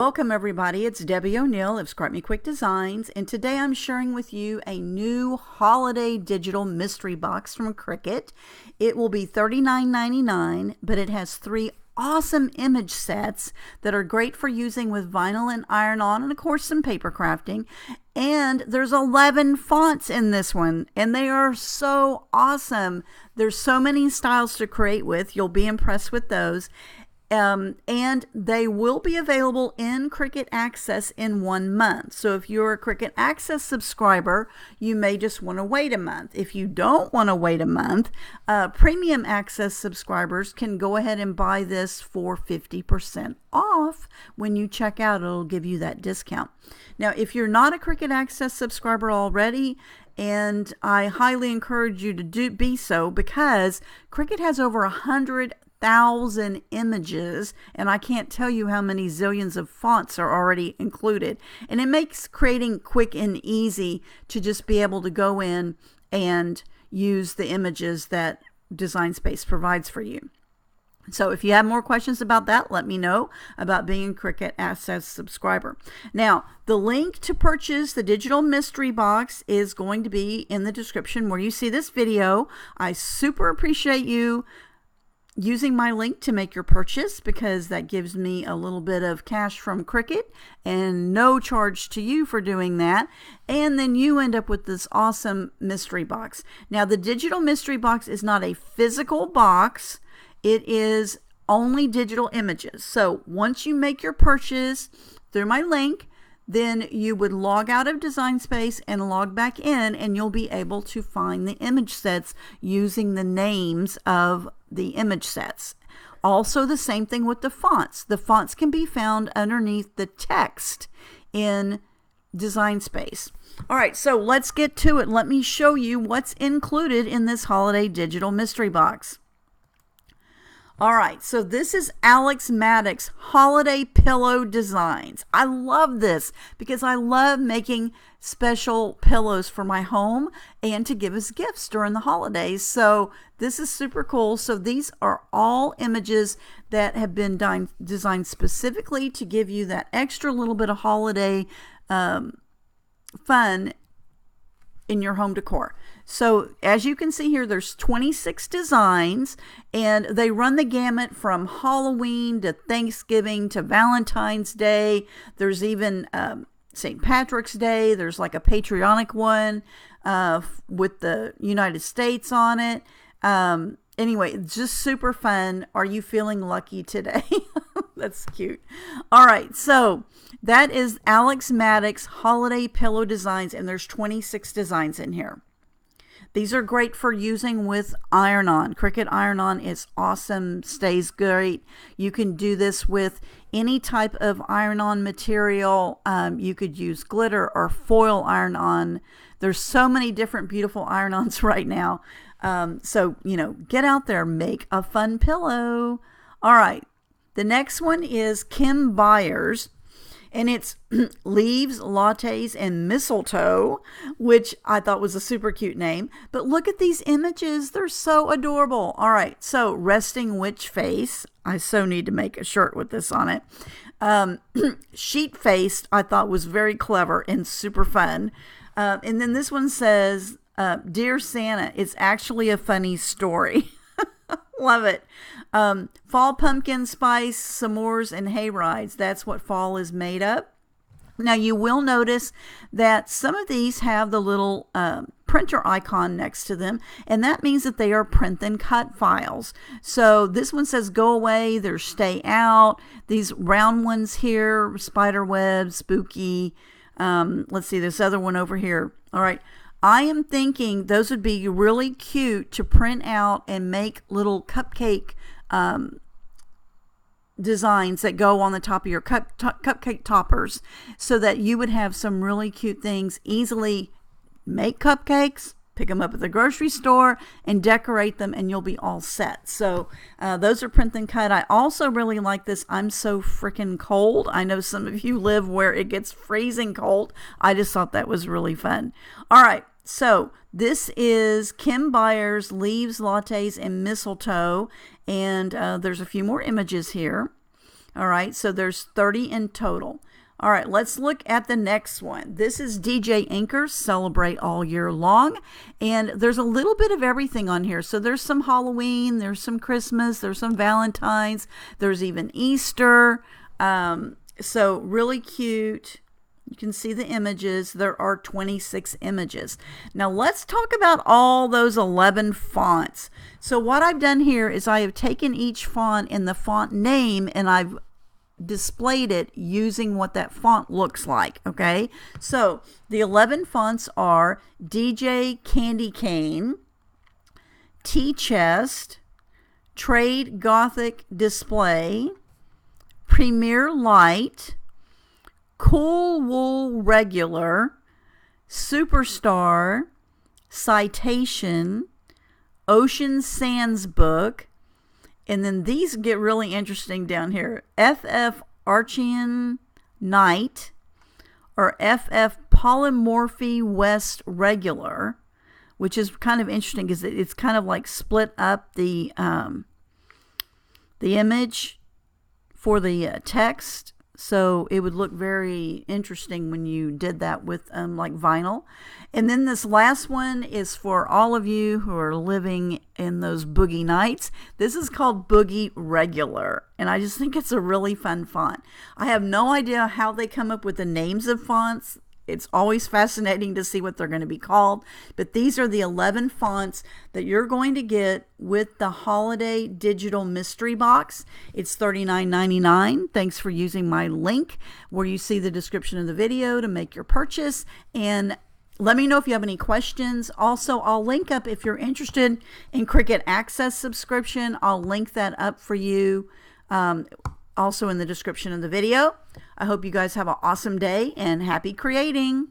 Welcome everybody, it's Debbie O'Neill of Cricut Designs, and today I'm sharing with you a new holiday digital mystery box from Cricut. It will be $39.99, but it has 3 awesome image sets that are great for using with vinyl and iron-on, and of course some paper crafting. And there's 11 fonts in this one, and they are so awesome. There's so many styles to create with. You'll be impressed with those. And they will be available in Cricut Access in 1 month. So if you're a Cricut Access subscriber, you may just want to wait a month. If you don't want to wait a month, Premium Access subscribers can go ahead and buy this for 50% off. When you check out, it'll give you that discount. Now, if you're not a Cricut Access subscriber already, and I highly encourage you to be so, because Cricut has over 100,000 images, and I can't tell you how many zillions of fonts are already included, and it makes creating quick and easy to just be able to go in and use the images that Design Space provides for you. So if you have more questions about that, let me know about being a Cricut Access subscriber. Now, the link to purchase the digital mystery box is going to be in the description where you see this video. I super appreciate you using my link to make your purchase, because that gives me a little bit of cash from Cricut and no charge to you for doing that. And then you end up with this awesome mystery box. Now, the digital mystery box is not a physical box. It is only digital images. So once you make your purchase through my link, then you would log out of Design Space and log back in, and you'll be able to find the image sets using the names of the image sets. Also, the same thing with the fonts. The fonts can be found underneath the text in Design Space. All right, so let's get to it. Let me show you what's included in this holiday digital mystery box. All right, so this is Alex Maddox Holiday Pillow Designs. I love this because I love making special pillows for my home and to give as gifts during the holidays. So this is super cool. So these are all images that have been designed specifically to give you that extra little bit of holiday fun in your home decor. So as you can see here, there's 26 designs, and they run the gamut from Halloween to Thanksgiving to Valentine's Day. There's even St. Patrick's Day. There's like a patriotic one with the United States on it. Anyway, it's just super fun. Are you feeling lucky today? That's cute. All right, so that is Alex Maddox Holiday Pillow Designs, and there's 26 designs in here. These are great for using with iron-on. Cricut iron-on is awesome, stays great. You can do this with any type of iron-on material. You could use glitter or foil iron-on. There's so many different beautiful iron-ons right now. So, you know, get out there, make a fun pillow. All right, the next one is Kim Byers, and it's Leaves, Lattes, and Mistletoe, which I thought was a super cute name. But look at these images. They're so adorable. All right, so Resting Witch Face. I so need to make a shirt with this on it. Sheet Faced, I thought was very clever and super fun. And then this one says, Dear Santa, it's actually a funny story. Love it. Fall pumpkin spice, s'mores, and hay rides. That's what fall is made of. Now you will notice that some of these have the little printer icon next to them, and that means that they are print and cut files. So this one says go away, there's stay out. These round ones here, spider web, spooky. Let's see this other one over here. All right. I am thinking those would be really cute to print out and make little cupcake designs that go on the top of your cupcake toppers, so that you would have some really cute things. Easily make cupcakes, pick them up at the grocery store, and decorate them, and you'll be all set. So those are print and cut. I also really like this I'm So Frickin' Cold. I know some of you live where it gets freezing cold. I just thought that was really fun. All right. So this is Kim Byers, Leaves, Lattes, and Mistletoe, and there's a few more images here. All right, so there's 30 in total. All right, let's look at the next one. This is DJ Inkers Celebrate All Year Long. And there's a little bit of everything on here. So there's some Halloween, there's some Christmas, there's some Valentine's, there's even Easter. So really cute. You can see the images. There are 26 images. Now let's talk about all those 11 fonts. So what I've done here is I have taken each font in the font name and I've displayed it using what that font looks like. Okay, so the 11 fonts are DJ Candy Cane, T-Chest, Trade Gothic Display, Premier Light, Cool Wool Regular, Superstar, Citation, Ocean Sands Book, and then these get really interesting down here. FF Archean Night, or FF Polymorphy West Regular, which is kind of interesting because it's kind of like split up the image for the text. So it would look very interesting when you did that with like vinyl. And then this last one is for all of you who are living in those boogie nights. This is called Boogie Regular. And I just think it's a really fun font. I have no idea how they come up with the names of fonts. It's always fascinating to see what they're going to be called. But these are the 11 fonts that you're going to get with the Holiday Digital Mystery Box. It's $39.99. Thanks for using my link where you see the description of the video to make your purchase. And let me know if you have any questions. Also, I'll link up if you're interested in Cricut Access subscription. I'll link that up for you also in the description of the video. I hope you guys have an awesome day and happy creating.